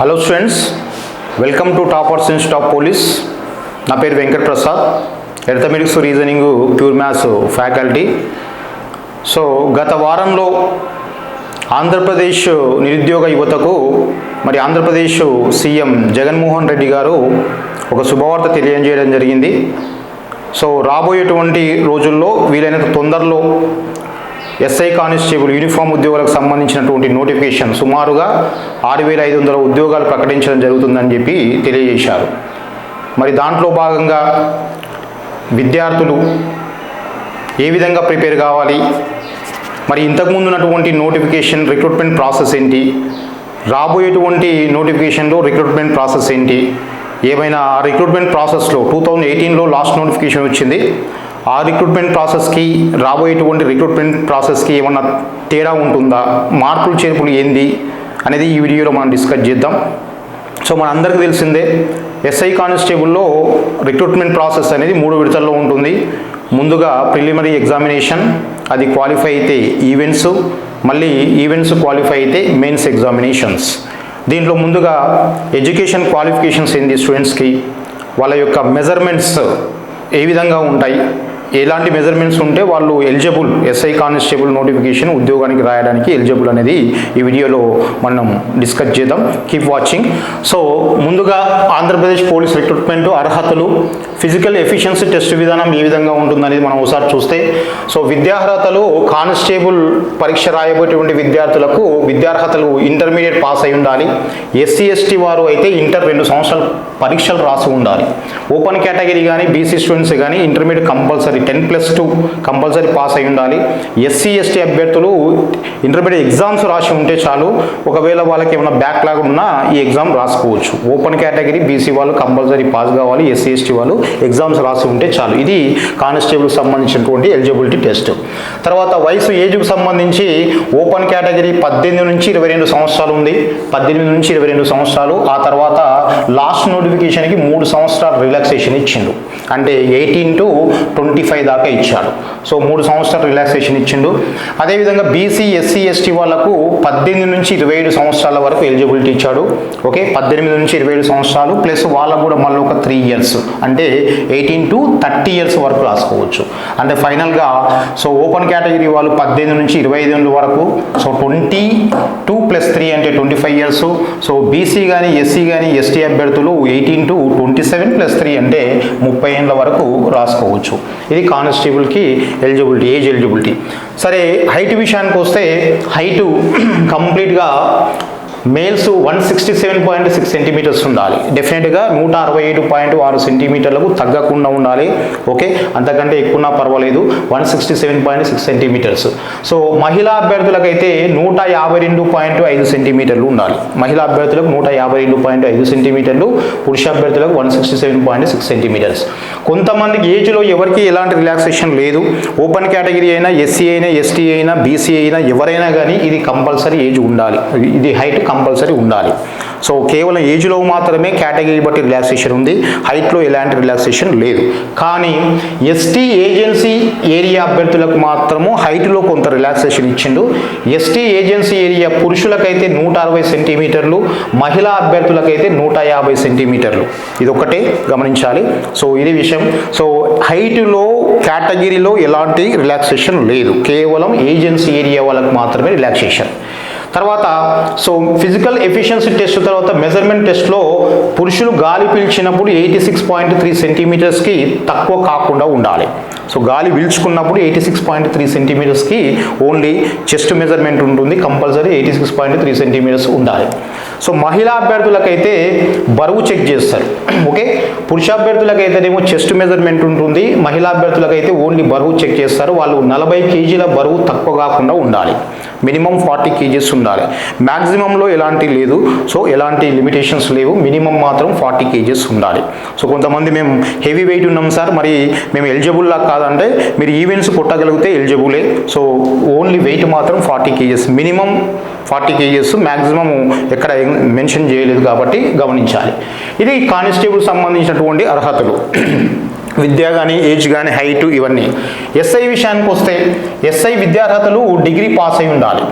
Hello students, welcome to toppers in top police. నా పేరు Venkat Prasad, arithmetic reasoning pure maths faculty. So గత వారంలో ఆంధ్రప్రదేశ్ నిరుద్యోగ యువతకు మరి ఆంధ్రప్రదేశ్ సీఎం జగన్మోహన్ రెడ్డి గారు ఒక శుభవార్త తెలియజేయడం జరిగింది. సో రాబోయేటువంటి రోజుల్లో వీలైనంత తొందరలో ఎస్ఐ కానిస్టేబుల్ యూనిఫామ్ ఉద్యోగాలకు సంబంధించినటువంటి నోటిఫికేషన్ సుమారుగా 6,500 ఉద్యోగాలు ప్రకటించడం జరుగుతుందని చెప్పి తెలియజేశారు. మరి దాంట్లో భాగంగా విద్యార్థులు ఏ విధంగా ప్రిపేర్ కావాలి, మరి ఇంతకుముందు ఉన్నటువంటి నోటిఫికేషన్ రిక్రూట్మెంట్ ప్రాసెస్ ఏంటి, రాబోయేటువంటి నోటిఫికేషన్లో రిక్రూట్మెంట్ ప్రాసెస్ ఏంటి, ఏమైనా రిక్రూట్మెంట్ ప్రాసెస్లో 2018లో లాస్ట్ నోటిఫికేషన్ వచ్చింది, ఆ రిక్రూట్మెంట్ ప్రాసెస్కి రాబోయేటువంటి రిక్రూట్మెంట్ ప్రాసెస్కి ఏమన్నా తేడా ఉంటుందా, మార్పులు చేర్పులు ఏంది అనేది ఈ వీడియోలో మనం డిస్కస్ చేద్దాం. సో మన అందరికీ తెలిసిందే, ఎస్ఐ కానిస్టేబుల్లో రిక్రూట్మెంట్ ప్రాసెస్ అనేది 3 విడతల్లో ఉంటుంది. ముందుగా ప్రిలిమినరీ ఎగ్జామినేషన్, అది క్వాలిఫై అయితే ఈవెంట్స్, మళ్ళీ ఈవెంట్స్ క్వాలిఫై అయితే మెయిన్స్ ఎగ్జామినేషన్స్. దీంట్లో ముందుగా ఎడ్యుకేషన్ క్వాలిఫికేషన్స్ ఏంది, స్టూడెంట్స్కి వాళ్ళ యొక్క మెజర్మెంట్స్ ఏ విధంగా ఉంటాయి, ఎలాంటి మెజర్మెంట్స్ ఉంటే వాళ్ళు ఎలిజిబుల్ ఎస్ఐ కానిస్టేబుల్ నోటిఫికేషన్ ఉద్యోగానికి రాయడానికి ఎలిజిబుల్ అనేది ఈ వీడియోలో మనం డిస్కస్ చేద్దాం. Keep watching. సో ముందుగా ఆంధ్రప్రదేశ్ పోలీస్ రిక్రూట్మెంట్ అర్హతలు, ఫిజికల్ ఎఫిషియన్సీ టెస్ట్ విధానం ఏ విధంగా ఉంటుందనేది మనం ఒకసారి చూస్తే, సో విద్యార్హతలు కానిస్టేబుల్ పరీక్ష రాయబోయేటువంటి విద్యార్థులకు విద్యార్హతలు ఇంటర్మీడియట్ పాస్ అయి ఉండాలి. ఎస్సీ ఎస్టీ వారు అయితే ఇంటర్ 2 సంవత్సరాలు పరీక్షలు రాసి ఉండాలి. ఓపెన్ కేటగిరీ కానీ బీసీ స్టూడెంట్స్ కానీ ఇంటర్మీడియట్ కంపల్సరీ 10+2 కంపల్సరీ పాస్ అయి ఉండాలి. ఎస్సీ ఎస్టీ అభ్యర్థులు ఇంటర్మీడియట్ ఎగ్జామ్స్ రాసి ఉంటే చాలు, ఒకవేళ వాళ్ళకి ఏమైనా బ్యాక్లాగ్ ఉన్నా ఈ ఎగ్జామ్ రాసుకోవచ్చు. ఓపెన్ కేటగిరీ బీసీ వాళ్ళు కంపల్సరీ పాస్ కావాలి, ఎస్సీ ఎస్టీ వాళ్ళు ఎగ్జామ్స్ రాసి ఉంటే చాలు. ఇది కానిస్టేబుల్కి సంబంధించినటువంటి ఎలిజిబిలిటీ టెస్ట్. తర్వాత వయసు ఏజ్కు సంబంధించి ఓపెన్ కేటగిరీ 18 నుంచి 22 సంవత్సరాలు ఉంది, 18 నుంచి 22 సంవత్సరాలు. ఆ తర్వాత లాస్ట్ నోటిఫికేషన్కి 3 సంవత్సరాలు రిలాక్సేషన్ ఇచ్చిండు, అంటే 18 to 25 దాకా ఇచ్చాడు. సో 3 సంవత్సరాలు రిలాక్సేషన్ ఇచ్చిండు. అదేవిధంగా బీసీ ఎస్సీ ఎస్టీ వాళ్ళకు 18 నుంచి 27 సంవత్సరాల వరకు ఎలిజిబిలిటీ ఇచ్చాడు. ఓకే, 18 నుంచి 27 సంవత్సరాలు ప్లస్ వాళ్ళకు కూడా మళ్ళీ ఒక 3 ఇయర్స్, అంటే 18 to 30 ఇయర్స్ వరకు రాసుకోవచ్చు. అంటే ఫైనల్గా సో ఓపెన్ కేటగిరీ వాళ్ళు 18 నుంచి 25 వరకు, సో 22 + 3 అంటే 25 ఇయర్స్. సో బీసీ కానీ ఎస్సీ కానీ ఎస్టీ అభ్యర్థులు 18 to 27 + 3 అంటే 30 ఏళ్ళ వరకు రాసుకోవచ్చు. ఇది కానిస్టేబుల్కి ఎలిజిబిలిటీ, ఏజ్ ఎలిజిబిలిటీ. సరే, హైట్ విషయానికి వస్తే హైటు కంప్లీట్గా మేల్స్ 167.6 సెంటీమీటర్స్ ఉండాలి. డెఫినెట్గా 167.6 సెంటీమీటర్లకు తగ్గకుండా ఉండాలి. ఓకే, అంతకంటే ఎక్కువన్నా పర్వాలేదు. 167.6 సెంటీమీటర్స్. సో మహిళా అభ్యర్థులకైతే 152.5 సెంటీమీటర్లు ఉండాలి. మహిళా అభ్యర్థులకు 152.5 సెంటీమీటర్లు, పురుష అభ్యర్థులకు 167.6 సెంటీమీటర్స్. కొంతమందికి ఏజ్లో ఎవరికి ఎలాంటి రిలాక్సేషన్ లేదు. ఓపెన్ కేటగిరీ అయినా, ఎస్సీ అయినా, ఎస్టీ అయినా, బీసీ అయినా, ఎవరైనా కానీ ఇది కంపల్సరీ ఏజ్ ఉండాలి, ఇది హైట్ కంపల్సరీ ఉండాలి. సో కేవలం ఏజ్లో మాత్రమే కేటగిరీ బట్టి రిలాక్సేషన్ ఉంది, హైట్లో ఎలాంటి రిలాక్సేషన్ లేదు. కానీ ఎస్టీ ఏజెన్సీ ఏరియా అభ్యర్థులకు మాత్రము హైట్లో కొంత రిలాక్సేషన్ ఇచ్చిండు. ఎస్టీ ఏజెన్సీ ఏరియా పురుషులకైతే 160 సెంటీమీటర్లు, మహిళా అభ్యర్థులకైతే 150 సెంటీమీటర్లు. ఇది ఒకటే గమనించాలి. సో ఇది విషయం. సో హైట్లో కేటగిరీలో ఎలాంటి రిలాక్సేషన్ లేదు, కేవలం ఏజెన్సీ ఏరియా వాళ్ళకు మాత్రమే రిలాక్సేషన్. తర్వాత సో ఫిజికల్ ఎఫిషియన్సీ టెస్ట్ తర్వాత మెజర్మెంట్ టెస్ట్లో పురుషులు గాలి పీల్చినప్పుడు 86.3 సెంటీమీటర్స్కి తక్కువ కాకుండా ఉండాలి. సో గాలి పీల్చుకున్నప్పుడు 86.3 సెంటీమీటర్స్కి ఓన్లీ చెస్ట్ మెజర్మెంట్ ఉంటుంది, కంపల్సరీ 86.3 సెంటీమీటర్స్ ఉండాలి. సో మహిళా అభ్యర్థులకైతే బరువు చెక్ చేస్తారు. ఓకే, పురుష అభ్యర్థులకైతేనేమో చెస్ట్ మెజర్మెంట్ ఉంటుంది, మహిళా అభ్యర్థులకైతే ఓన్లీ బరువు చెక్ చేస్తారు. వాళ్ళు 40 కేజీల బరువు తక్కువ కాకుండా ఉండాలి, మినిమం 40 కేజీస్ ఉండాలి. మ్యాక్సిమంలో ఎలాంటి లేదు, సో ఎలాంటి లిమిటేషన్స్ లేవు, మినిమం మాత్రం 40 కేజీస్ ఉండాలి. సో కొంతమంది మేము హెవీ వెయిట్ ఉన్నాం సార్, మరి మేము ఎలిజిబుల్లా కాదంటే మీరు ఈవెంట్స్ కొట్టగలిగితే ఎలిజిబులే. సో ఓన్లీ వెయిట్ మాత్రం 40 కేజీస్, మినిమం 40 కేజీస్, మ్యాక్సిమం ఎక్కడ మెన్షన్ చేయలేదు కాబట్టి గమనించాలి. ఇది కానిస్టేబుల్ సంబంధించినటువంటి అర్హతలు. విద్య కానీ, ఏజ్ కానీ, హైట్, ఇవన్నీ. ఎస్ఐ విషయానికి వస్తే ఎస్ఐ విద్యార్హతలు డిగ్రీ పాస్ అయి ఉండాలి.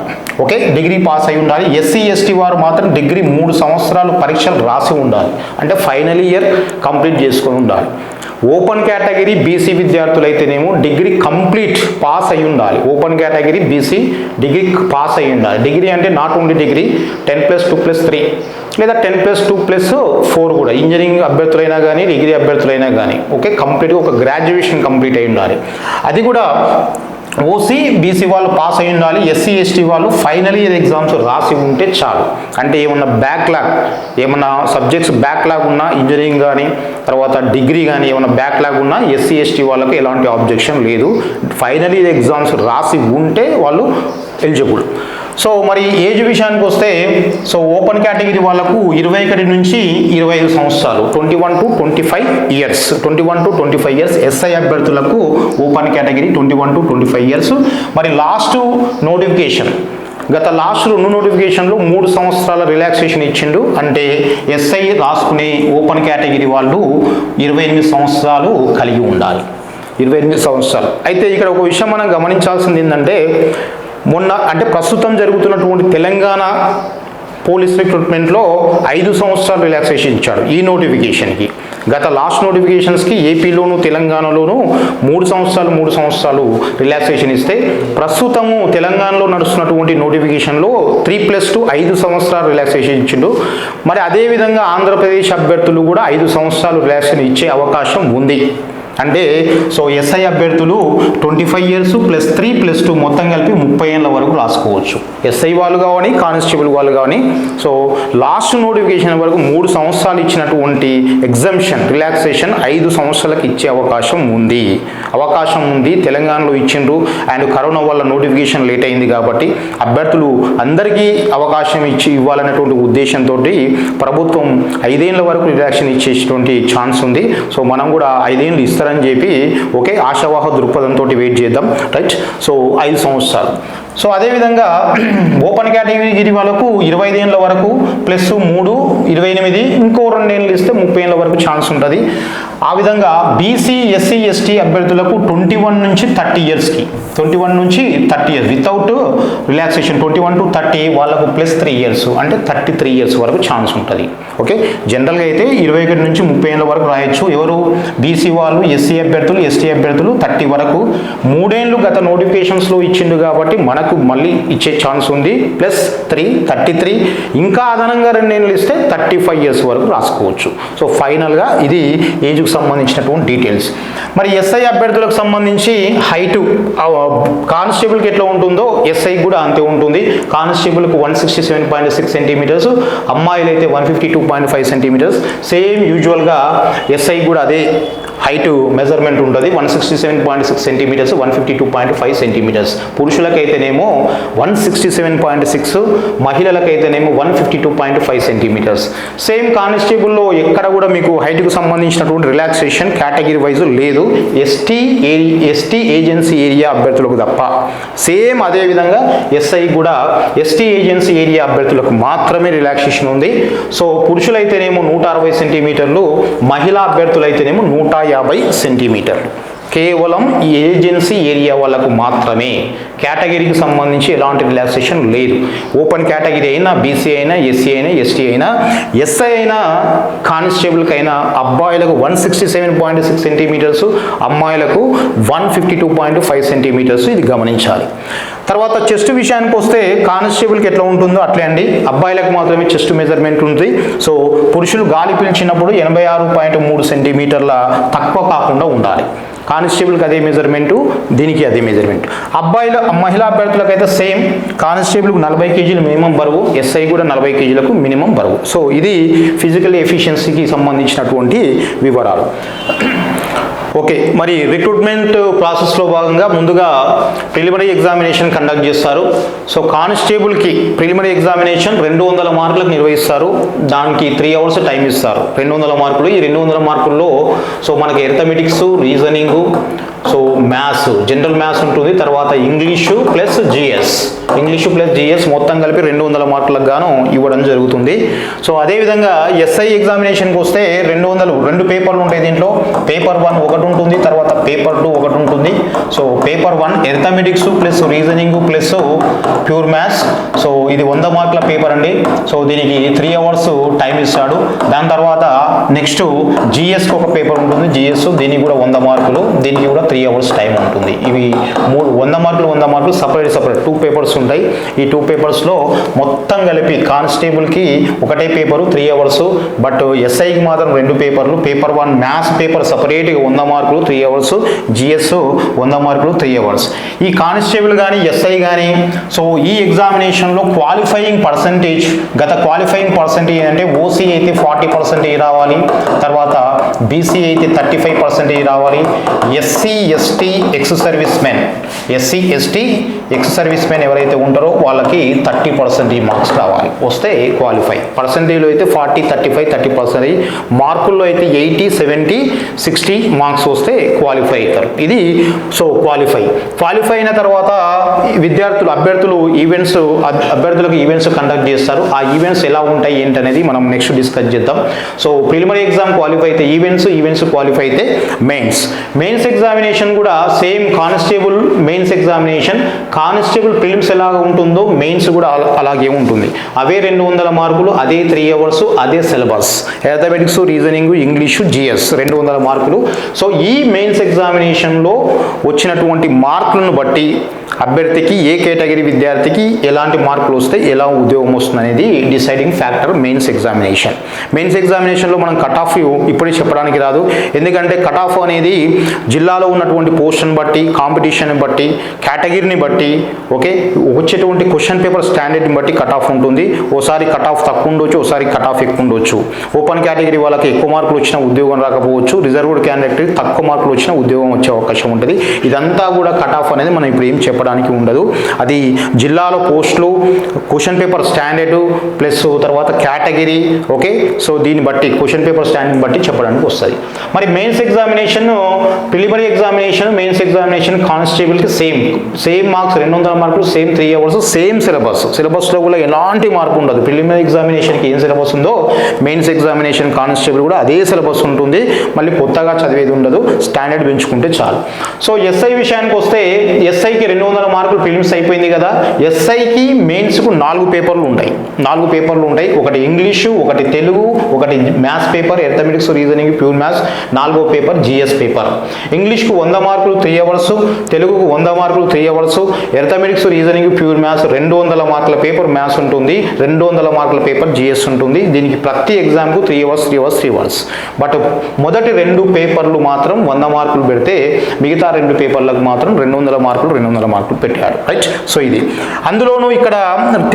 ఓకే, డిగ్రీ పాస్ అయి ఉండాలి. ఎస్సీ ఎస్టీ వారు మాత్రం డిగ్రీ 3 సంవత్సరాలు పరీక్షలు రాసి ఉండాలి, అంటే ఫైనల్ ఇయర్ కంప్లీట్ చేసుకొని ఉండాలి. ఓపెన్ కేటగిరీ బీసీ విద్యార్థులు అయితేనేమో డిగ్రీ కంప్లీట్ పాస్ అయి ఉండాలి. Open category BC degree pass అయి ఉండాలి. డిగ్రీ అంటే నాట్ ఓన్లీ డిగ్రీ, 10+2+3 లేదా 10+2+4 కూడా. ఇంజనీరింగ్ అభ్యర్థులైనా కానీ, డిగ్రీ అభ్యర్థులైనా కానీ ఓకే, కంప్లీట్గా ఒక గ్రాడ్యుయేషన్ కంప్లీట్ అయి ఉండాలి. అది కూడా ఓసీ బీసీ వాళ్ళు పాస్ అయి ఉండాలి. ఎస్సీ ఎస్టీ వాళ్ళు ఫైనల్ ఇయర్ ఎగ్జామ్స్ రాసి ఉంటే చాలు. అంటే ఏమన్నా బ్యాక్లాగ్, ఏమన్నా సబ్జెక్ట్స్ బ్యాక్లాగ్ ఉన్నా, ఇంజనీరింగ్ కానీ తర్వాత డిగ్రీ కానీ ఏమన్నా బ్యాక్లాగ్ ఉన్నా ఎస్సీ ఎస్టీ వాళ్ళకి ఎలాంటి ఆబ్జెక్షన్ లేదు. ఫైనల్ ఇయర్ ఎగ్జామ్స్ రాసి ఉంటే వాళ్ళు ఎలిజిబుల్. సో మరి ఏజ్ విషయానికి వస్తే సో ఓపెన్ కేటగిరీ వాళ్ళకు 21 నుంచి 25 సంవత్సరాలు, 21 to 25 years, 21 to 25 years. SI అభ్యర్థులకు ఓపెన్ కేటగిరీ 21 to 25 ఇయర్స్. మరి లాస్ట్ నోటిఫికేషన్, గత లాస్ట్ 2 నోటిఫికేషన్లు 3 సంవత్సరాల రిలాక్సేషన్ ఇచ్చిండు. అంటే ఎస్ఐ రాసుకునే ఓపెన్ కేటగిరీ వాళ్ళు 28 సంవత్సరాలు కలిగి ఉండాలి, 28 సంవత్సరాలు. అయితే ఇక్కడ ఒక విషయం మనం గమనించాల్సింది ఏంటంటే, మొన్న అంటే ప్రస్తుతం జరుగుతున్నటువంటి తెలంగాణ పోలీస్ రిక్రూట్మెంట్లో 5 సంవత్సరాలు రిలాక్సేషన్ ఇచ్చాడు ఈ నోటిఫికేషన్కి. గత లాస్ట్ నోటిఫికేషన్స్కి ఏపీలోను తెలంగాణలోను 3 సంవత్సరాలు రిలాక్సేషన్ ఇస్తే, ప్రస్తుతము తెలంగాణలో నడుస్తున్నటువంటి నోటిఫికేషన్లో 3+2 5 సంవత్సరాలు రిలాక్సేషన్ ఇచ్చిండు. మరి అదేవిధంగా ఆంధ్రప్రదేశ్ అభ్యర్థులు కూడా 5 సంవత్సరాలు రిలాక్సేషన్ ఇచ్చే అవకాశం ఉంది. అంటే సో ఎస్ఐ అభ్యర్థులు 25 ఇయర్స్ +3+2 మొత్తం కలిపి 30 ఏళ్ళ వరకు రాసుకోవచ్చు. ఎస్ఐ వాళ్ళు కానీ, కానిస్టేబుల్ వాళ్ళు కానీ. సో లాస్ట్ నోటిఫికేషన్ వరకు 3 సంవత్సరాలు ఇచ్చినటువంటి ఎగ్జంప్షన్ రిలాక్సేషన్ 5 సంవత్సరాలకు ఇచ్చే అవకాశం ఉంది. తెలంగాణలో ఇచ్చిండ్రు. అండ్ కరోనా వల్ల నోటిఫికేషన్ లేట్ అయింది కాబట్టి అభ్యర్థులు అందరికీ అవకాశం ఇవ్వాలనేటువంటి ఉద్దేశంతో ప్రభుత్వం 5 ఏళ్ళ వరకు రిలాక్సేషన్ ఇచ్చేటువంటి ఛాన్స్ ఉంది. సో మనం కూడా 5 ఏళ్ళు ఇస్తారని చెప్పి ఓకే ఆశావాహ దృక్పథంతో వెయిట్ చేద్దాం, రైట్. సో 5 సంవత్సరాలు. సో అదేవిధంగా ఓపెన్ కేటగిరీ వాళ్ళకు 25 ఏళ్ళ వరకు +3 28, ఇంకో 2 ఏళ్ళు ఇస్తే 30 ఏళ్ళ వరకు ఛాన్స్ ఉంటుంది. ఆ విధంగా బీసీ ఎస్సీ ఎస్టీ అభ్యర్థులకు 21 నుంచి 30 ఇయర్స్కి, 21 నుంచి 30 ఇయర్స్ వితౌట్ రిలాక్సేషన్, 21 to 30 వాళ్ళకు +3 ఇయర్స్ అంటే 33 ఇయర్స్ వరకు ఛాన్స్ ఉంటుంది. ఓకే, జనరల్గా అయితే 21 నుంచి 30 ఏళ్ళ వరకు రాయొచ్చు. ఎవరు బీసీ వాళ్ళు, ఎస్సీ అభ్యర్థులు, ఎస్టీ అభ్యర్థులు 30 వరకు. 3 ఏళ్ళు గత నోటిఫికేషన్స్లో ఇచ్చిండు కాబట్టి మనకు మళ్ళీ ఇచ్చే ఛాన్స్ ఉంది. +3 33, ఇంకా అదనంగా 2 ఏళ్ళు ఇస్తే 35 ఇయర్స్ వరకు రాసుకోవచ్చు. సో ఫైనల్గా ఇది ఏజ్కి సంబంధించినటువంటి డీటెయిల్స్. మరి ఎస్ఐ అభ్యర్థులకు సంబంధించి హైట్ కానిస్టేబుల్కి ఎట్లా ఉంటుందో ఎస్ఐ కూడా అంతే ఉంటుంది. కానిస్టేబుల్కు 167.6 సెంటీమీటర్స్, అమ్మాయిలు అయితే 152.5 సెంటీమీటర్స్. సేమ్ యూజువల్గా ఎస్ఐ కూడా అదే హైట్ మెజర్మెంట్ ఉంటుంది. 167.6 సెంటీమీటర్స్, 152.5 సెంటీమీటర్స్. పురుషులకైతేనేమో 167.6, మహిళలకైతేనేమో 152.5 సెంటీమీటర్స్. సేమ్ కానిస్టేబుల్లో ఎక్కడ కూడా మీకు హైట్కు సంబంధించినటువంటి రిలాక్సేషన్ కేటగిరీ వైజ్ లేదు, ఎస్టీ ఏజెన్సీ ఏరియా అభ్యర్థులకు తప్ప. సేమ్ అదేవిధంగా ఎస్ఐ కూడా ఎస్టీ ఏజెన్సీ ఏరియా అభ్యర్థులకు మాత్రమే రిలాక్సేషన్ ఉంది. సో పురుషులైతేనేమో 160 సెంటీమీటర్లు, మహిళా అభ్యర్థులైతేనేమో 150 సెంటీమీటర్లు. కేవలం ఏజెన్సీ ఏరియా వాళ్ళకు మాత్రమే. కేటగిరీకి సంబంధించి ఎలాంటి రిలాక్సేషన్ లేదు. ఓపెన్ కేటగిరీ అయినా, బీసీ అయినా, ఎస్సీ అయినా, ఎస్టీ అయినా, ఎస్ఐ అయినా, కానిస్టేబుల్కి అయినా అబ్బాయిలకు 167.6 సెంటీమీటర్స్, అమ్మాయిలకు 152.5 సెంటీమీటర్స్. ఇది గమనించాలి. తర్వాత చెస్ట్ విషయానికి వస్తే కానిస్టేబుల్కి ఎట్లా ఉంటుందో అట్లే అండి, అబ్బాయిలకు మాత్రమే చెస్ట్ మెజర్మెంట్ ఉంది. సో పురుషులు గాలి పీల్చినప్పుడు 86.3 సెంటీమీటర్ల తక్కువ కాకుండా ఉండాలి. కానిస్టేబుల్కి అదే మెజర్మెంటు, దీనికి అదే మెజర్మెంట్. మహిళా అభ్యర్థులకు అయితే సేమ్. కానిస్టేబుల్కు 40 కేజీలు మినిమం బరువు, ఎస్ఐ కూడా 40 కేజీలకు మినిమం బరువు. సో ఇది ఫిజికల్ ఎఫిషియన్సీకి సంబంధించినటువంటి వివరాలు. ఓకే, మరి రిక్రూట్మెంట్ ప్రాసెస్లో భాగంగా ముందుగా ప్రిలిమినరీ ఎగ్జామినేషన్ కండక్ట్ చేస్తారు. సో కానిస్టేబుల్కి ప్రిలిమినరీ ఎగ్జామినేషన్ 200 మార్కులకు నిర్వహిస్తారు. దానికి 3 అవర్స్ టైం ఇస్తారు. 200 మార్కులు. ఈ 200 మార్కుల్లో సో మనకి arithmetic, reasoning, so maths, general maths ఉంటుంది. తర్వాత ఇంగ్లీషు ప్లస్ జిఎస్ మొత్తం కలిపి 200 మార్కులకు గాను ఇవ్వడం జరుగుతుంది. సో అదేవిధంగా ఎస్ఐ ఎగ్జామినేషన్కి వస్తే 200 పేపర్లు ఉంటాయి. దీంట్లో పేపర్ 1 ఒకటి ఉంటుంది, తర్వాత పేపర్ 2 ఒకటి ఉంటుంది. So paper 1 arithmetic plus reasoning plus pure maths. So ఇది 100 మార్కుల పేపర్ అండి. సో దీనికి 3 అవర్స్ టైం ఇస్తాడు. దాని తర్వాత నెక్స్ట్ జిఎస్కి ఒక పేపర్ ఉంటుంది, జిఎస్, దీనికి కూడా 100 మార్కులు, దీనికి కూడా 3 అవర్స్ టైం ఉంటుంది. ఇవి 100 మార్కులు సపరేట్ 2 పేపర్స్ ఉంటాయి. ఈ 2 పేపర్స్లో మొత్తం కలిపి కానిస్టేబుల్కి ఒకటే పేపరు 3 అవర్స్, బట్ ఎస్ఐకి మాత్రం 2 పేపర్లు. పేపర్ 1 మ్యాథ్స్ పేపర్ సపరేట్గా 100 మార్కులు 3 అవర్స్, జిఎస్ 100 మార్కులు 3 అవర్స్. ఈ కానిస్టేబుల్ కానీ ఎస్ఐ కానీ సో ఈ ఎగ్జామినేషన్లో క్వాలిఫైయింగ్ పర్సంటేజ్, గత క్వాలిఫైయింగ్ పర్సంటేజ్ అంటే ఓసీ అయితే 40% రావాలి, తర్వాత బీసీ అయితే 35% రావాలి, SC ST ex service men ఎవరైతే ఉంటారో వాళ్ళకి 30% మార్క్స్ రావాలి, వస్తే క్వాలిఫై. పర్సంటేజ్లో అయితే 40, 35, 30%, మార్కుల్లో అయితే 80, 70, 60 మార్క్స్ వస్తే క్వాలిఫై అవుతారు. ఇది సో క్వాలిఫై అయిన తర్వాత అభ్యర్థులకు ఈవెంట్స్ కండక్ట్ చేస్తారు. ఆ ఈవెంట్స్ ఎలా ఉంటాయి ఏంటనేది మనం నెక్స్ట్ డిస్కస్ చేద్దాం. సో ప్రిలిమినరీ ఎగ్జామ్ క్వాలిఫై అయితే ఈవెంట్స్ క్వాలిఫై అయితే మెయిన్స్ ఎగ్జామినేషన్ కూడా same constable mains examination, constable prelims ఎలాగ ఉంటుందో మెయిన్స్ కూడా అలాగే ఉంటుంది. అవే 200 మార్కులు, అదే 3 అవర్స్, అదే syllabus, arithmetics, reasoning, English, GS 200 మార్కులు. సో ఈ మెయిన్స్ ఎగ్జామినేషన్లో వచ్చినటువంటి మార్కులను బట్టి అభ్యర్థికి ఏ కేటగిరీ విద్యార్థికి ఎలాంటి మార్కులు వస్తే ఎలా ఉద్యోగం వస్తుంది అనేది డిసైడింగ్ ఫ్యాక్టర్ మెయిన్స్ ఎగ్జామినేషన్లో మనం కట్ ఆఫ్ ఇప్పుడే చెప్పడానికి రాదు. ఎందుకంటే కట్ ఆఫ్ అనేది జిల్లాలో ఉన్నటువంటి పోస్ట్ని బట్టి, కాంపిటీషన్ బట్టి, కేటగిరీని బట్టి, ఓకే, వచ్చేటువంటి క్వశ్చన్ పేపర్ స్టాండర్డ్ని బట్టి కట్ ఆఫ్ ఉంటుంది. ఓసారి కట్ ఆఫ్ తక్కువ ఉండొచ్చు, ఓసారి కట్ ఆఫ్ ఎక్కువ ఉండొచ్చు. ఓపెన్ కేటగిరీ వాళ్ళకి ఎక్కువ మార్కులు వచ్చిన ఉద్యోగం రాకపోవచ్చు, రిజర్వ్డ్ క్యాండిడేట్ తక్కువ మార్కులు వచ్చిన ఉద్యోగం వచ్చే అవకాశం ఉంటుంది. ఇదంతా కూడా కట్ ఆఫ్ అనేది మనం ఇప్పుడు ఏం చెప్పడానికి ఉండదు. అది జిల్లాలో పోస్టులు, క్వశ్చన్ పేపర్ స్టాండర్డ్ ప్లస్ తర్వాత కేటగిరీ, ఓకే, సో దీన్ని బట్టి క్వశ్చన్ పేపర్ స్టాండర్డ్ బట్టి చెప్పడానికి వస్తుంది. మరి mains examination, preliminary examination, mains examination కానిస్టేబుల్కి సేమ్ మార్క్స్ 200 మార్కులు, సేమ్ 3 అవర్స్, సేమ్ సిలబస్లో కూడా ఎలాంటి మార్పు ఉండదు. ప్రిలిమినరీ ఎగ్జామినేషన్కి ఏం సిలబస్ ఉందో మెయిన్స్ ఎగ్జామినేషన్ కానిస్టేబుల్ కూడా అదే సిలబస్ ఉంటుంది. మళ్ళీ కొత్తగా చదివేది ఉండదు, స్టాండర్డ్ పెంచుకుంటే చాలు. సో ఎస్ఐ విషయానికి వస్తే ఎస్ఐకి 200 మార్కులు ప్రిలిమ్స్ అయిపోయింది కదా. ఎస్ఐకి మెయిన్స్కు 4 పేపర్లు ఉంటాయి. ఒకటి ఇంగ్లీషు, ఒకటి తెలుగు, ఒకటి maths paper, arithmetics, reasoning, pure maths, 4వ పేపర్ జిఎస్ పేపర్. ఇంగ్లీష్కు 100 మార్కులు 3 అవర్స్, తెలుగుకు 100 మార్కులు 3 hours, arithmetics, reasoning, pure maths 200 మార్కుల పేపర్ మ్యాథ్స్ ఉంటుంది, 200 మార్కుల పేపర్ జిఎస్ ఉంటుంది. దీనికి ప్రతి ఎగ్జామ్కు 3 అవర్స్. బట్ మొదటి 2 పేపర్లు మాత్రం 100 మార్కులు పెడితే మిగతా 2 పేపర్లకు మాత్రం 200 మార్కులు పెట్టాడు, రైట్. సో ఇది అందులోనూ ఇక్కడ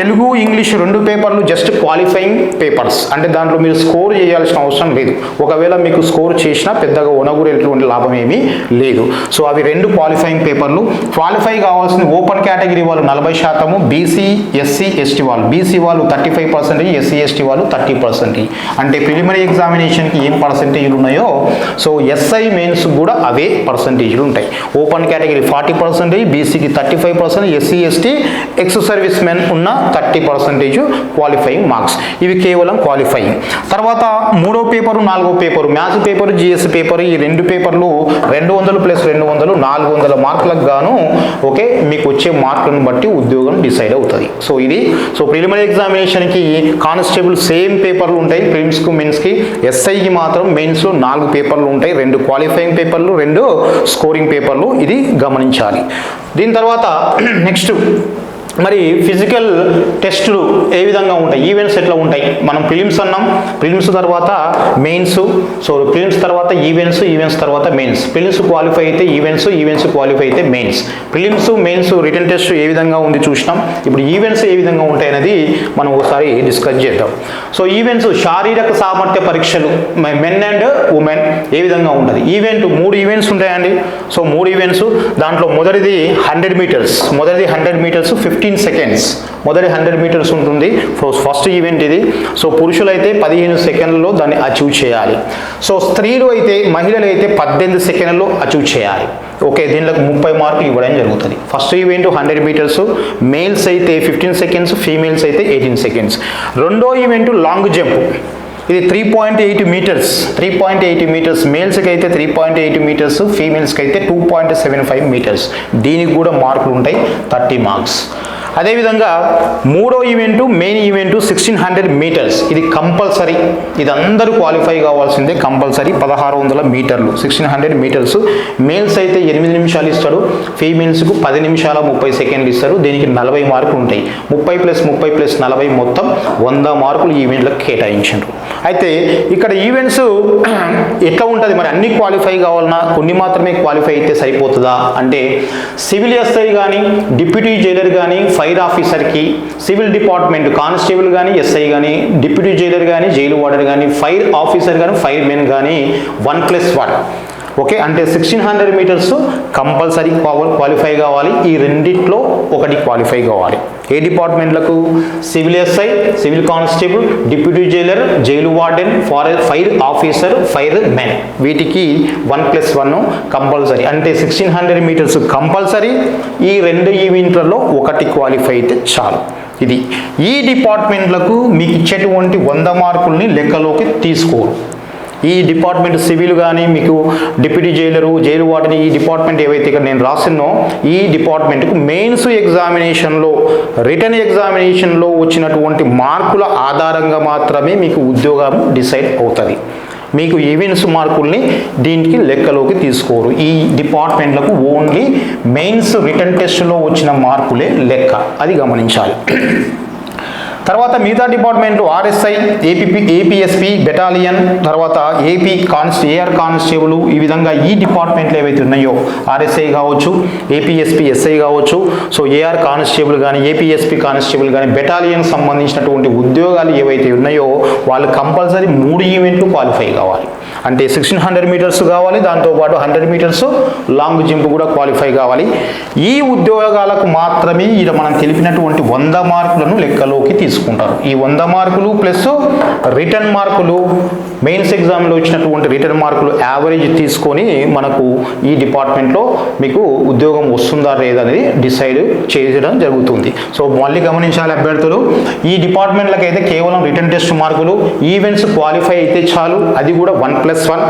తెలుగు, ఇంగ్లీష్ 2 పేపర్లు జస్ట్ క్వాలిఫైయింగ్ పేపర్స్, అంటే దాంట్లో మీరు స్కోర్ చేయాల్సిన అవసరం లేదు. ఒకవేళ మీకు స్కోర్ చేసినా పెద్దగా ఒనగూరేటువంటి లాభం ఏమీ లేదు. సో అవి 2 క్వాలిఫైయింగ్ పేపర్లు. క్వాలిఫై కావాల్సిన ఓపెన్ కేటగిరీ వాళ్ళు 40%, బీసీ, ఎస్సీ, ఎస్టీ వాళ్ళు, బీసీ వాళ్ళు 35%, ఎస్సీ, ఎస్టీ వాళ్ళు 30%. అంటే ప్రిలిమినరీ ఎగ్జామినేషన్కి ఏం పర్సెంటేజ్లు ఉన్నాయో సో ఎస్ఐ మెయిన్స్ కూడా అవే పర్సెంటేజ్లు ఉంటాయి. ఓపెన్ కేటగిరీ 40%, బీసీకి 35%, SC, ST, ex service men ఉన్న 30% క్వాలిఫైయింగ్ మార్క్స్. ఇవి కేవలం క్వాలిఫైయింగ్. తర్వాత 3వ పేపరు, 4వ paper, maths paper, GS paper, ఈ 2 పేపర్లు 200 + 200 400 మార్కులకు గాను, ఓకే, మీకు వచ్చే మార్కులను బట్టి ఉద్యోగం డిసైడ్ అవుతుంది. సో ఇది ప్రిలిమినరీ ఎగ్జామినేషన్కి కానిస్టేబుల్ సేమ్ పేపర్లు ఉంటాయి ప్రిలిమ్స్కు, మెయిన్స్కి. ఎస్ఐకి మాత్రం మెయిన్స్లో 4 పేపర్లు ఉంటాయి, 2 క్వాలిఫైయింగ్ పేపర్లు, 2 స్కోరింగ్ పేపర్లు. ఇది గమనించాలి. దీని తర్వాత నెక్స్ట్ మరి ఫిజికల్ టెస్టులు ఏ విధంగా ఉంటాయి, ఈవెంట్స్ ఎట్లా ఉంటాయి. మనం ప్రిలిమ్స్ అన్నాం, ప్రిలిమ్స్ తర్వాత మెయిన్స్, సో ప్రిలిమ్స్ తర్వాత ఈవెంట్స్ తర్వాత మెయిన్స్. ప్రిలిమ్స్ క్వాలిఫై అయితే ఈవెంట్స్ క్వాలిఫై అయితే mains. Prelims, mains written test ఏ విధంగా ఉంది చూసినాం. ఇప్పుడు ఈవెంట్స్ ఏ విధంగా ఉంటాయి అనేది మనం ఒకసారి డిస్కస్ చేద్దాం. సో ఈవెంట్స్ శారీరక సామర్థ్య పరీక్షలు మెన్ అండ్ ఉమెన్ ఏ విధంగా ఉంటుంది. 3 ఈవెంట్స్ ఉంటాయండి. సో 3 ఈవెంట్స్, దాంట్లో మొదటిది 100 మీటర్స్, 15 సెకండ్స్, మొదటి 100 మీటర్స్ ఉంటుంది. ఫస్ట్ ఈవెంట్ ఇది. సో పురుషులైతే 15 సెకండ్లలో దాన్ని అచీవ్ చేయాలి. సో స్త్రీలు అయితే, మహిళలు అయితే 18 సెకండ్లలో అచీవ్ చేయాలి. ఓకే, దీనిలో 30 మార్కులు ఇవ్వడం జరుగుతుంది. ఫస్ట్ ఈవెంట్ 100 మీటర్స్, మేల్స్ అయితే 15 సెకండ్స్, ఫీమేల్స్ అయితే 18 సెకండ్స్. రెండో ఈవెంట్ లాంగ్ జంప్. ఇది 3.8 మీటర్స్, 3.8 మీటర్స్ మేల్స్కి అయితే 3.8 మీటర్స్, ఫీమేల్స్కి అయితే 2.75 మీటర్స్. దీనికి కూడా మార్కులు ఉంటాయి, 30 మార్క్స్. అదేవిధంగా మూడో ఈవెంటు, మెయిన్ ఈవెంటు 1600 మీటర్స్. ఇది కంపల్సరీ, ఇది అందరూ క్వాలిఫై కావాల్సిందే, కంపల్సరీ. 1600 మీటర్లు, 1600 మీటర్స్. మేల్స్ అయితే 8 నిమిషాలు ఇస్తాడు, ఫీమేల్స్కు 10 నిమిషాల 30 సెకండ్లు ఇస్తారు. దీనికి 40 మార్కులు ఉంటాయి. 30 + 30 + 40 మొత్తం 100 మార్కులు ఈవెంట్లకు కేటాయించారు. అయితే ఇక్కడ ఈవెంట్స్ ఎట్లా ఉంటుంది మరి, అన్ని క్వాలిఫై కావాలన్నా కొన్ని మాత్రమే క్వాలిఫై అయితే సరిపోతుందా అంటే, సివిల్ ఎస్ఐ కానీ, డిప్యూటీ జైలర్ కానీ, ఫైర్ ఆఫీసర్కి, సివిల్ డిపార్ట్మెంట్ కానిస్టేబుల్ కానీ, ఎస్ఐ కానీ, డిప్యూటీ జైలర్ కానీ, జైలు వార్డర్ కానీ, ఫైర్ ఆఫీసర్ కానీ, ఫైర్ మెన్ కానీ 1+1. ఓకే, అంటే 1600 మీటర్స్ కంపల్సరీ క్వాలిఫై కావాలి. ఈ రెండిట్లో ఒకటి క్వాలిఫై కావాలి. ఏ డిపార్ట్మెంట్లకు? Civil SI, civil constable, deputy jailer, jail warden, fire officer, firemen, వీటికి 1+1 కంపల్సరీ. అంటే 1600 మీటర్స్ కంపల్సరీ. ఈ రెండు ఈవెంట్లలో ఒకటి క్వాలిఫై అయితే చాలు. ఇది ఈ డిపార్ట్మెంట్లకు మీకు ఇచ్చేటువంటి 100 మార్కుల్ని లెక్కలోకి తీసుకోరు. ఈ డిపార్ట్మెంట్ సివిల్ కానీ, మీకు డిప్యూటీ జైలరు, జైలు వార్డెన్, ఈ డిపార్ట్మెంట్ ఏవైతే ఇక్కడ నేను రాసినో ఈ డిపార్ట్మెంట్కు మెయిన్స్ ఎగ్జామినేషన్లో, రిటర్న్ ఎగ్జామినేషన్లో వచ్చినటువంటి మార్కుల ఆధారంగా మాత్రమే మీకు ఉద్యోగం డిసైడ్ అవుతుంది. మీకు ఈవెంట్స్ మార్కుల్ని దీనికి లెక్కలోకి తీసుకోరు. ఈ డిపార్ట్మెంట్లకు ఓన్లీ మెయిన్స్ రిటర్న్ టెస్ట్లో వచ్చిన మార్కులే లెక్క, అది గమనించాలి. తర్వాత మిగతా డిపార్ట్మెంట్లు ఆర్ఎస్ఐ, ఏపీఎస్పీ బెటాలియన్, తర్వాత ఏఆర్ కానిస్టేబుల్, ఈ విధంగా ఈ డిపార్ట్మెంట్లు ఏవైతే ఉన్నాయో, ఆర్ఎస్ఐ కావచ్చు, ఏపీఎస్పీ ఎస్ఐ కావచ్చు, సో ఏఆర్ కానిస్టేబుల్ కానీ, ఏపీఎస్పీ కానిస్టేబుల్ కానీ, బెటాలియన్ సంబంధించినటువంటి ఉద్యోగాలు ఏవైతే ఉన్నాయో వాళ్ళు కంపల్సరీ 3 ఈవెంట్లు క్వాలిఫై కావాలి. అంటే 1600 మీటర్స్ కావాలి, దాంతోపాటు 100 మీటర్స్ లాంగ్ జంప్ కూడా క్వాలిఫై కావాలి. ఈ ఉద్యోగాలకు మాత్రమే ఇలా మనం తెలిపినటువంటి 100 మార్కులను లెక్కలోకి తీసుకుంటారు. ఈ 100 మార్కులు ప్లస్ రిటర్న్ మార్కులు, మెయిన్స్ ఎగ్జామ్లో వచ్చినటువంటి రిటర్న్ మార్కులు యావరేజ్ తీసుకొని మనకు ఈ డిపార్ట్మెంట్లో మీకు ఉద్యోగం వస్తుందా లేదనేది డిసైడ్ చేయడం జరుగుతుంది. సో మళ్ళీ గమనించాలి అభ్యర్థులు, ఈ డిపార్ట్మెంట్లకు అయితే కేవలం రిటర్న్ టెస్ట్ మార్కులు, ఈవెంట్స్ క్వాలిఫై అయితే చాలు, అది కూడా 1+1.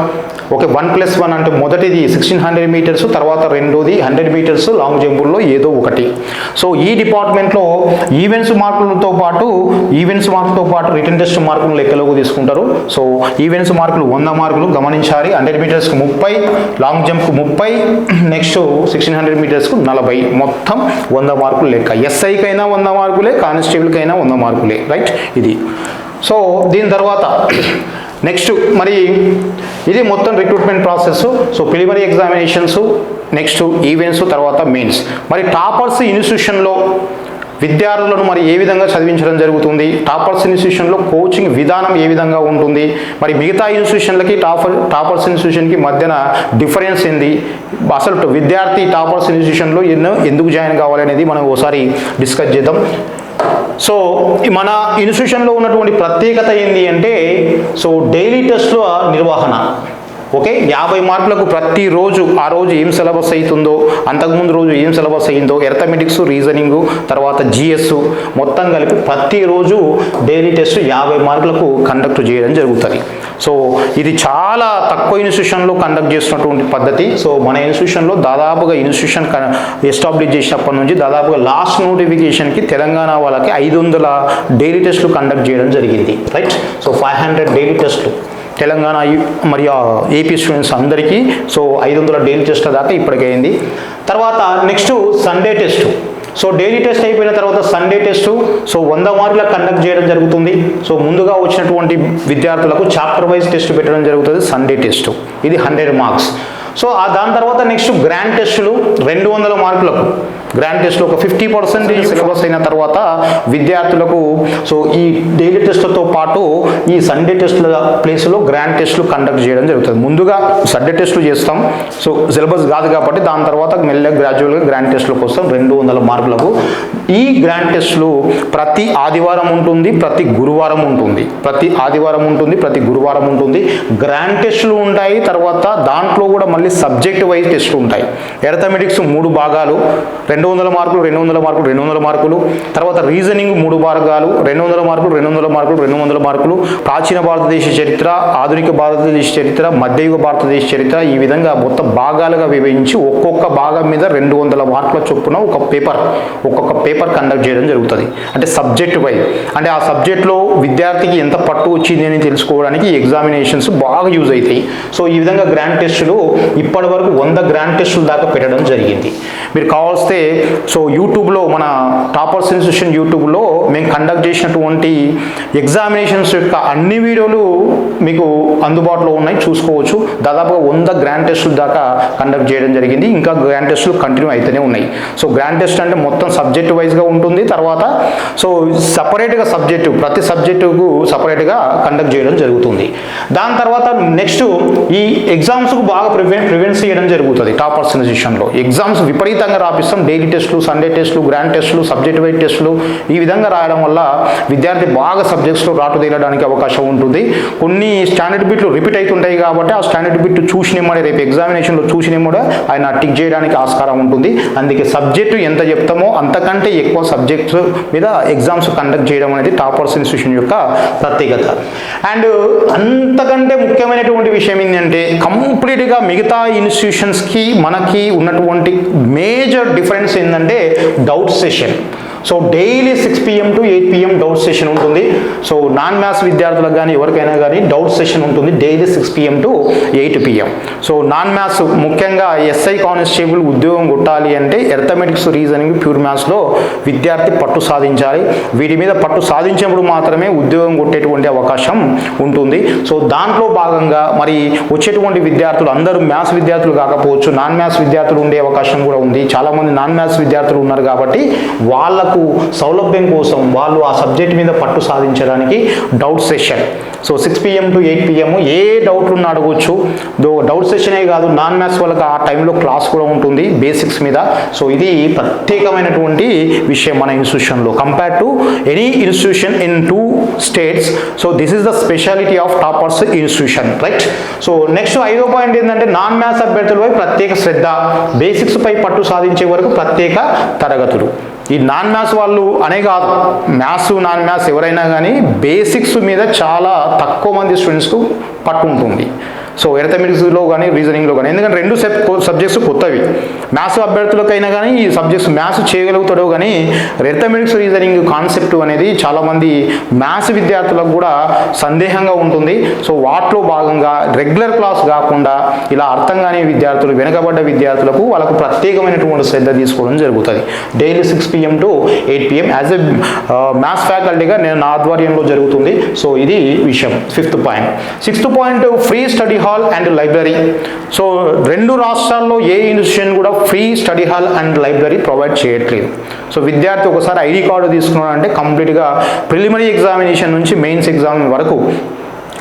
ఓకే, 1+1 అంటే మొదటిది 1600 మీటర్స్, తర్వాత రెండోది 100 మీటర్స్ లాంగ్ జంపుల్లో ఏదో ఒకటి. సో ఈ డిపార్ట్మెంట్లో ఈవెంట్స్ మార్కులతో పాటు రిటర్న్ టెస్ట్ మార్కులు లెక్కలోకి తీసుకుంటారు. సో ఈవెంట్స్ మార్కులు 100 మార్కులు గమనించాలి. 100 మీటర్స్కి 30, లాంగ్ జంప్కు 30, నెక్స్ట్ 1600 మీటర్స్కు 40, మొత్తం 100 మార్కులు లెక్క. ఎస్ఐకైనా 100 మార్కులే, కానిస్టేబుల్కైనా 100 మార్కులే, రైట్. ఇది సో దీని తర్వాత నెక్స్ట్ మరి ఇది మొత్తం recruitment process. So preliminary examinations, next events, తర్వాత మెయిన్స్. మరి టాపర్స్ ఇన్స్టిట్యూషన్లో విద్యార్థులను మరి ఏ విధంగా చదివించడం జరుగుతుంది, టాపర్స్ ఇన్స్టిట్యూషన్లో కోచింగ్ విధానం ఏ విధంగా ఉంటుంది, మరి మిగతా ఇన్స్టిట్యూషన్లకి టాపర్స్ ఇన్స్టిట్యూషన్కి మధ్యన డిఫరెన్స్ ఏంది, అసలు విద్యార్థి టాపర్స్ ఇన్స్టిట్యూషన్లో ఎందుకు జాయిన్ కావాలి అనేది మనం ఒకసారి డిస్కస్ చేద్దాం. సో మన ఇన్స్టిట్యూషన్లో ఉన్నటువంటి ప్రత్యేకత ఏంటి అంటే, సో డైలీ టెస్ట్ల నిర్వహణ. ఓకే, 50 మార్కులకు ప్రతిరోజు ఆ రోజు ఏం సిలబస్ అవుతుందో, అంతకుముందు రోజు ఏం సిలబస్ అయిందో, ఎర్థమెటిక్స్, రీజనింగ్, తర్వాత జిఎస్ మొత్తం కలిపి ప్రతిరోజు డైలీ టెస్ట్ 50 మార్కులకు కండక్ట్ చేయడం జరుగుతుంది. సో ఇది చాలా తక్కువ ఇన్స్టిట్యూషన్లో కండక్ట్ చేస్తున్నటువంటి పద్ధతి. సో మన ఇన్స్టిట్యూషన్లో దాదాపుగా ఇన్స్టిట్యూషన్ ఎస్టాబ్లిష్ చేసినప్పటి నుంచి దాదాపుగా లాస్ట్ నోటిఫికేషన్కి తెలంగాణ వాళ్ళకి 500 డైలీ టెస్టులు కండక్ట్ చేయడం జరిగింది, రైట్. సో 500 డైలీ టెస్టులు తెలంగాణ మరియు ఏపీ స్టూడెంట్స్ అందరికీ. సో 500 డైలీ టెస్ట్ల దాకా ఇప్పటికైంది. తర్వాత next Sunday test. So daily test అయిపోయిన తర్వాత సండే టెస్ట్, సో 100 మార్కులకు కండక్ట్ చేయడం జరుగుతుంది. సో ముందుగా వచ్చినటువంటి విద్యార్థులకు చాప్టర్ వైజ్ టెస్ట్ పెట్టడం జరుగుతుంది, సండే టెస్ట్. ఇది 100 మార్క్స్. సో దాని తర్వాత నెక్స్ట్ గ్రాండ్ టెస్టులు 200 మార్కులకు. గ్రాండ్ టెస్ట్లో ఒక 50% సిలబస్ అయిన తర్వాత విద్యార్థులకు సో ఈ డైలీ టెస్ట్లతో పాటు ఈ సండే టెస్ట్ల ప్లేస్లో గ్రాండ్ టెస్టులు కండక్ట్ చేయడం జరుగుతుంది. ముందుగా సండే టెస్టులు చేస్తాం, సో సిలబస్ కాదు కాబట్టి దాని తర్వాత మెల్లగా గ్రాడ్యువల్గా గ్రాండ్ టెస్ట్లకు వస్తాం 200 మార్కులకు. ఈ గ్రాండ్ టెస్టులు ప్రతి ఆదివారం ఉంటుంది, ప్రతి గురువారం ఉంటుంది, ప్రతి ఆదివారం ఉంటుంది, ప్రతి గురువారం ఉంటుంది. గ్రాండ్ టెస్టులు ఉంటాయి. తర్వాత దాంట్లో కూడా మళ్ళీ మళ్ళీ సబ్జెక్ట్ వైజ్ టెస్టులు ఉంటాయి. ఎర్థమెటిక్స్ 3 భాగాలు, 200 మార్కులు 200 మార్కులు 200 మార్కులు. తర్వాత రీజనింగ్ 3 భాగాలు, 200 మార్కులు 200 మార్కులు 200 మార్కులు. ప్రాచీన భారతదేశ చరిత్ర, ఆధునిక భారతదేశ చరిత్ర, మధ్యయుగ భారతదేశ చరిత్ర, ఈ విధంగా మొత్తం భాగాలుగా విభజించి ఒక్కొక్క భాగం మీద 200 మార్కుల చొప్పున ఒక్కొక్క పేపర్ కండక్ట్ చేయడం జరుగుతుంది. అంటే సబ్జెక్ట్ వైజ్, అంటే ఆ సబ్జెక్ట్లో విద్యార్థికి ఎంత పట్టు వచ్చింది అని తెలుసుకోవడానికి ఎగ్జామినేషన్స్ బాగా యూజ్ అవుతాయి. సో ఈ విధంగా గ్రాండ్ టెస్టులు ఇప్పటి వరకు 100 గ్రాండ్ టెస్టులు దాకా పెట్టడం జరిగింది. మీరు కావాల్స్తే సో యూట్యూబ్లో మన టాపర్స్ ఇన్స్టిట్యూషన్ యూట్యూబ్లో మేము కండక్ట్ చేసినటువంటి ఎగ్జామినేషన్స్ యొక్క అన్ని వీడియోలు మీకు అందుబాటులో ఉన్నాయి, చూసుకోవచ్చు. దాదాపుగా 100 గ్రాండ్ టెస్టులు దాకా కండక్ట్ చేయడం జరిగింది. ఇంకా గ్రాండ్ టెస్టులు కంటిన్యూ అయితేనే ఉన్నాయి. సో గ్రాండ్ టెస్ట్ అంటే మొత్తం సబ్జెక్ట్ వైజ్గా ఉంటుంది. తర్వాత సో సపరేట్గా సబ్జెక్టు, ప్రతి సబ్జెక్టుకు సపరేట్గా కండక్ట్ చేయడం జరుగుతుంది. దాని తర్వాత నెక్స్ట్ ఈ ఎగ్జామ్స్కు బాగా ప్రివెన్స్ చేయడం జరుగుతుంది. టాపర్స్ ఇన్స్టిట్యూషన్లో ఎగ్జామ్స్ విపరీతంగా రాపిస్తాం. డైలీ టెస్టులు, సండే టెస్టులు, గ్రాండ్ టెస్టులు, సబ్జెక్ట్ వైజ్ టెస్టులు, ఈ విధంగా రాయడం వల్ల విద్యార్థి బాగా సబ్జెక్ట్స్లో రాటు తేలడానికి అవకాశం ఉంటుంది. కొన్ని స్టాండర్డ్ బిట్లు రిపీట్ అవుతుంటాయి కాబట్టి ఆ స్టాండర్డ్ బిట్ చూసినమ్మడే రేపు ఎగ్జామినేషన్లో చూసినమ్మడే ఆయన టిక్ చేయడానికి ఆస్కారం ఉంటుంది. అందుకే సబ్జెక్టు ఎంత చెప్తామో అంతకంటే ఎక్కువ సబ్జెక్ట్స్ మీద ఎగ్జామ్స్ కండక్ట్ చేయడం అనేది టాపర్స్ ఇన్స్టిట్యూషన్ యొక్క ప్రత్యేకత. అండ్ అంతకంటే ముఖ్యమైనటువంటి విషయం ఏంటంటే కంప్లీట్గా మిగతా ఇన్స్టిట్యూషన్స్కి మనకి ఉన్నటువంటి మేజర్ డిఫరెన్స్ ఏంటంటే doubt session. So daily 6 PM to 8 PM doubt session ఉంటుంది. సో నాన్ మ్యాథ్స్ విద్యార్థులకు కానీ ఎవరికైనా కానీ డౌట్ సెషన్ ఉంటుంది daily 6 PM to 8 PM. So non maths ముఖ్యంగా SI కానిస్టేబుల్ ఉద్యోగం కొట్టాలి అంటే ఎర్థమెటిక్స్, రీజనింగ్, ప్యూర్ మ్యాథ్స్లో విద్యార్థి పట్టు సాధించాలి. వీటి మీద పట్టు సాధించినప్పుడు మాత్రమే ఉద్యోగం కొట్టేటువంటి అవకాశం ఉంటుంది. సో దాంట్లో భాగంగా మరి వచ్చేటువంటి విద్యార్థులు అందరూ మ్యాథ్స్ విద్యార్థులు కాకపోవచ్చు, నాన్ మ్యాథ్స్ విద్యార్థులు ఉండే అవకాశం కూడా ఉంది. చాలామంది నాన్ మ్యాథ్స్ విద్యార్థులు ఉన్నారు కాబట్టి వాళ్ళకు సౌలభ్యం కోసం వాళ్ళు ఆ సబ్జెక్ట్ మీద పట్టు సాధించడానికి doubt session. So 6 PM to 8 PM ఏ డౌట్లు ఉన్నా అడగవచ్చు. డౌట్ సెషనే కాదు, నాన్ మ్యాథ్స్ వాళ్ళకి ఆ టైంలో క్లాస్ కూడా ఉంటుంది బేసిక్స్ మీద. సో ఇది ప్రత్యేకమైనటువంటి విషయం మన ఇన్స్టిట్యూషన్లో compare to any institution in 2 states. So this is the speciality of toppers institution, right. So next 5వ పాయింట్ ఏంటంటే నాన్ మ్యాథ్స్ అభ్యర్థులపై ప్రత్యేక శ్రద్ధ, బేసిక్స్ పై పట్టు సాధించే వరకు ప్రత్యేక తరగతులు. ఈ నాన్ మ్యాథ్స్ వాళ్ళు అనే కాదు, మ్యాథ్స్ నాన్ మ్యాథ్స్ ఎవరైనా కానీ బేసిక్స్ మీద చాలా తక్కువ మంది స్టూడెంట్స్కు పట్టు ఉంటుంది. సో ఎర్థమెటిక్స్లో కానీ రీజనింగ్లో కానీ, ఎందుకంటే 2 సబ్జెక్ట్స్ కొత్తవి. మ్యాథ్స్ అభ్యర్థులకైనా కానీ ఈ సబ్జెక్ట్స్ మ్యాథ్స్ చేయగలుగుతాడో కానీ ఎర్థమెటిక్స్, రీజనింగ్ కాన్సెప్ట్ అనేది చాలామంది మ్యాథ్స్ విద్యార్థులకు కూడా సందేహంగా ఉంటుంది. సో వాటిలో భాగంగా రెగ్యులర్ క్లాస్ కాకుండా ఇలా అర్థం కాని విద్యార్థులు, వెనుకబడ్డ విద్యార్థులకు వాళ్ళకు ప్రత్యేకమైనటువంటి శ్రద్ధ తీసుకోవడం జరుగుతుంది. Daily 6 PM to 8 PM as a maths ఫ్యాకల్టీగా నేను నా ఆధ్వర్యంలో జరుగుతుంది. సో ఇది విషయం. 5th point. 6th point free study hall and library. So 2 రాష్ట్రాల్లో ఏ ఇన్స్టిట్యూషన్ కూడా free study hall and library provide చేయట్లేదు. సో విద్యార్థి ఒకసారి ఐడి కార్డు తీసుకున్నాడంటే కంప్లీట్గా ప్రిలిమినరీ ఎగ్జామినేషన్ నుంచి మెయిన్స్ ఎగ్జామ్ వరకు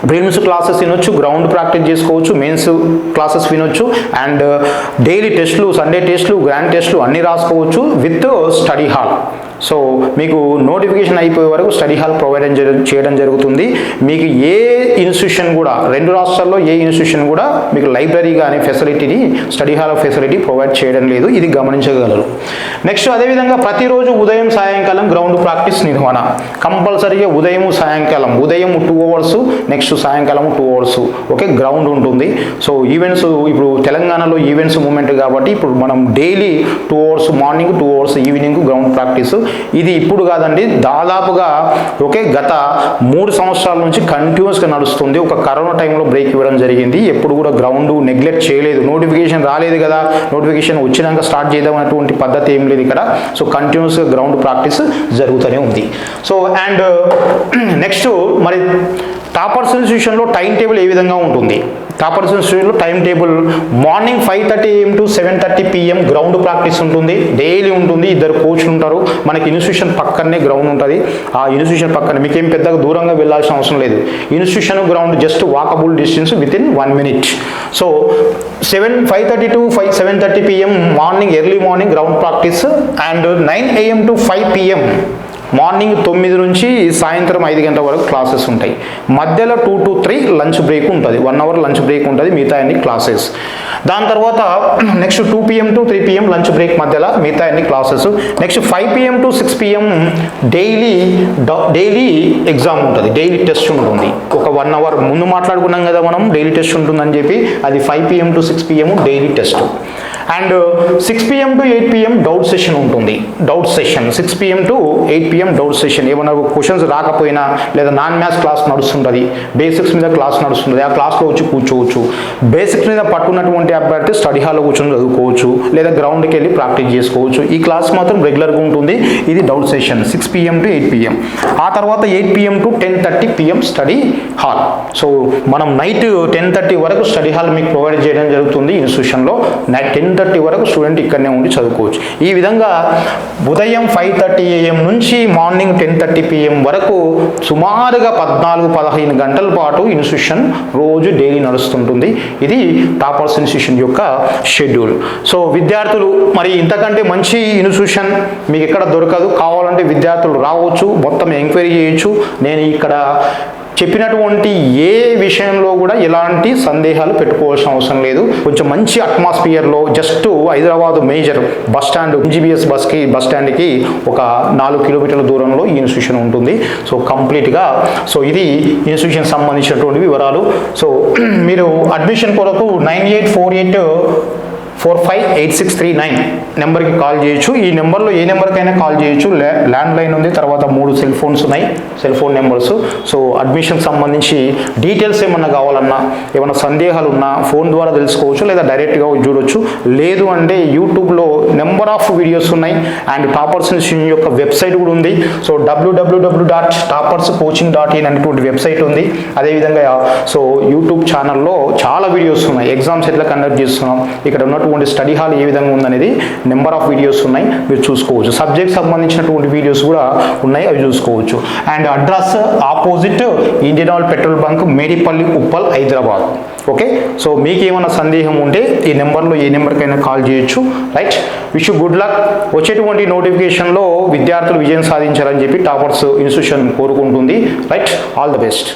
ప్రిలిమ్స్ క్లాసెస్ వినొచ్చు, గ్రౌండ్ ప్రాక్టీస్ చేసుకోవచ్చు, మెయిన్స్ క్లాసెస్ వినొచ్చు, అండ్ డైలీ టెస్టులు, సండే టెస్టులు, గ్రాండ్ టెస్టులు అన్నీ రాసుకోవచ్చు విత్ స్టడీ హాల్. సో మీకు నోటిఫికేషన్ అయిపోయే వరకు స్టడీ హాల్ ప్రొవైడ్ చేయడం జరుగుతుంది. మీకు ఏ ఇన్స్టిట్యూషన్ కూడా 2 రాష్ట్రాల్లో ఏ ఇన్స్టిట్యూషన్ కూడా మీకు లైబ్రరీ కానీ ఫెసిలిటీని, స్టడీ హాల్ ఫెసిలిటీ ప్రొవైడ్ చేయడం లేదు. ఇది గమనించగలరు. నెక్స్ట్ అదేవిధంగా ప్రతిరోజు ఉదయం సాయంకాలం గ్రౌండ్ ప్రాక్టీస్ నిర్వహణ కంపల్సరీగా. ఉదయం సాయంకాలం, ఉదయం 2 hours, నెక్స్ట్ సాయంకాలం 2 hours ఓకే గ్రౌండ్ ఉంటుంది. సో ఈవెంట్స్ ఇప్పుడు తెలంగాణలో ఈవెంట్స్ మూమెంట్ కాబట్టి ఇప్పుడు మనం daily 2 hours morning, 2 hours evening ground practice. ఇది ఇప్పుడు కాదండి, దాదాపుగా ఓకే గత 3 సంవత్సరాల నుంచి కంటిన్యూస్గా నడుస్తుంది. ఒక కరోనా టైంలో బ్రేక్ ఇవ్వడం జరిగింది. ఎప్పుడు కూడా గ్రౌండ్ నెగ్లెక్ట్ చేయలేదు. నోటిఫికేషన్ రాలేదు కదా, నోటిఫికేషన్ వచ్చినాక స్టార్ట్ చేద్దాం అనేటువంటి పద్ధతి ఏం లేదు ఇక్కడ. సో కంటిన్యూస్గా గ్రౌండ్ ప్రాక్టీస్ జరుగుతూనే ఉంది. సో అండ్ నెక్స్ట్ మరి టాపర్స్ ఇన్స్టిట్యూషన్లో టైం టేబుల్ ఏ విధంగా ఉంటుంది? టాపర్స్ ఇన్స్టిట్యూషన్లో time table morning 5:30 AM to 7:30 PM ground practice ఉంటుంది, డైలీ ఉంటుంది. 2 కోచ్లు ఉంటారు. మనకి ఇన్స్టిట్యూషన్ పక్కనే గ్రౌండ్ ఉంటుంది. ఆ ఇన్స్టిట్యూషన్ పక్కనే మీకేం పెద్దగా దూరంగా వెళ్ళాల్సిన అవసరం లేదు. Institution ground just walkable distance with in 1 minute. So 5:30 to 7:30 PM morning, early morning ground practice, and 9 AM to 5 PM morning 9 నుంచి సాయంత్రం 5 గంటల వరకు క్లాసెస్ ఉంటాయి. మధ్యలో 2 to 3 లంచ్ బ్రేక్ ఉంటుంది, 1 hour లంచ్ బ్రేక్ ఉంటుంది, మిగతా అన్ని క్లాసెస్. దాని తర్వాత next 2 PM to 3 PM lunch break మధ్యలో మిగతా అన్ని classes. Next 5 PM to 6 PM daily exam ఉంటుంది, డైలీ టెస్ట్ ఉంటుంది. ఒక 1 hour ముందు మాట్లాడుకున్నాం కదా మనం డైలీ టెస్ట్ ఉంటుందని చెప్పి, అది 5 PM to 6 PM daily test. And 6 PM to 8 PM doubt session ఉంటుంది. Doubt session 6 PM to 8 PM doubt session. ఏమైనా క్వశ్చన్స్ రాకపోయినా లేదా నాన్ మ్యాథ్స్ క్లాస్ నడుస్తుంటుంది, బేసిక్స్ మీద క్లాస్ నడుస్తుంది, ఆ క్లాస్లో వచ్చి కూర్చోవచ్చు. బేసిక్స్ మీద పట్టుకున్నటువంటి అభ్యర్థి స్టడీ హాల్లో కూర్చొని చదువుకోవచ్చు, లేదా గ్రౌండ్కి వెళ్ళి ప్రాక్టీస్ చేసుకోవచ్చు. ఈ క్లాస్ మాత్రం రెగ్యులర్గా ఉంటుంది. ఇది doubt session 6 PM to 8 PM. ఆ తర్వాత 8 PM to 10:30 PM study hall. So మనం నైట్ 10:30 వరకు స్టడీ హాల్ మీకు ప్రొవైడ్ చేయడం జరుగుతుంది ఇన్స్టిట్యూషన్లో. నైట్ 10:30 వరకు స్టూడెంట్ ఇక్కడనే ఉండి చదువుకోవచ్చు. ఈ విధంగా ఉదయం 5:30 AM నుంచి మార్నింగ్ 10:30 PM వరకు సుమారుగా 14-15 గంటల పాటు ఇన్స్టిట్యూషన్ రోజు డైలీ నడుస్తుంటుంది. ఇది టాపర్స్ ఇన్స్టిట్యూషన్ యొక్క షెడ్యూల్. సో విద్యార్థులు మరి ఇంతకంటే మంచి ఇన్స్టిట్యూషన్ మీకు ఎక్కడ దొరకదు. కావాలంటే విద్యార్థులు రావచ్చు, మొత్తం ఎంక్వైరీ చేయొచ్చు. నేను ఇక్కడ చెప్పినటువంటి ఏ విషయంలో కూడా ఎలాంటి సందేహాలు పెట్టుకోవాల్సిన అవసరం లేదు. కొంచెం మంచి అట్మాస్ఫియర్లో just Hyderabad major bus stand MGBS bus స్టాండ్కి ఒక 4 కిలోమీటర్ల దూరంలో ఈ ఇన్స్టిట్యూషన్ ఉంటుంది. సో కంప్లీట్గా సో ఇది ఇన్స్టిట్యూషన్ సంబంధించినటువంటి వివరాలు. సో మీరు అడ్మిషన్ కొరకు 9848458639 నెంబర్కి కాల్ చేయొచ్చు. ఈ నెంబర్లో ఏ నెంబర్కైనా కాల్ చేయొచ్చు. ల్యాండ్ లైన్ ఉంది, తర్వాత 3 సెల్ ఫోన్స్ ఉన్నాయి, cell phone numbers. So admission సంబంధించి డీటెయిల్స్ ఏమన్నా కావాలన్నా, ఏమైనా సందేహాలు ఉన్నా ఫోన్ ద్వారా తెలుసుకోవచ్చు, లేదా డైరెక్ట్గా చూడొచ్చు. లేదు అంటే యూట్యూబ్లో నెంబర్ ఆఫ్ వీడియోస్ ఉన్నాయి. అండ్ టాపర్స్ ఇన్స్టిట్యూషన్ యొక్క వెబ్సైట్ కూడా ఉంది. సో www.topperscoaching.in అనేటువంటి వెబ్సైట్ ఉంది. అదేవిధంగా సో యూట్యూబ్ ఛానల్లో చాలా వీడియోస్ ఉన్నాయి. ఎగ్జామ్స్ ఎట్లా కండక్ట్ చేస్తున్నాం, ఇక్కడ ఉన్నటువంటి స్టడీ హాల్ ఏ విధంగా ఉందనేది నెంబర్ ఆఫ్ వీడియోస్ ఉన్నాయి, మీరు చూసుకోవచ్చు. సబ్జెక్ట్ సంబంధించినటువంటి వీడియోస్ కూడా ఉన్నాయి, అవి చూసుకోవచ్చు. And address opposite Indian Oil petrol bunk, Medipalli, Uppal, Hyderabad. Okay, so మీకు ఏమైనా సందేహం ఉంటే ఈ నెంబర్లో ఏ నెంబర్కైనా కాల్ చేయొచ్చు. Right, wish you good luck. వచ్చేటువంటి నోటిఫికేషన్లో విద్యార్థులు విజయం సాధించాలని చెప్పి టాపర్స్ ఇన్స్టిట్యూషన్ కోరుకుంటుంది. Right, all the best.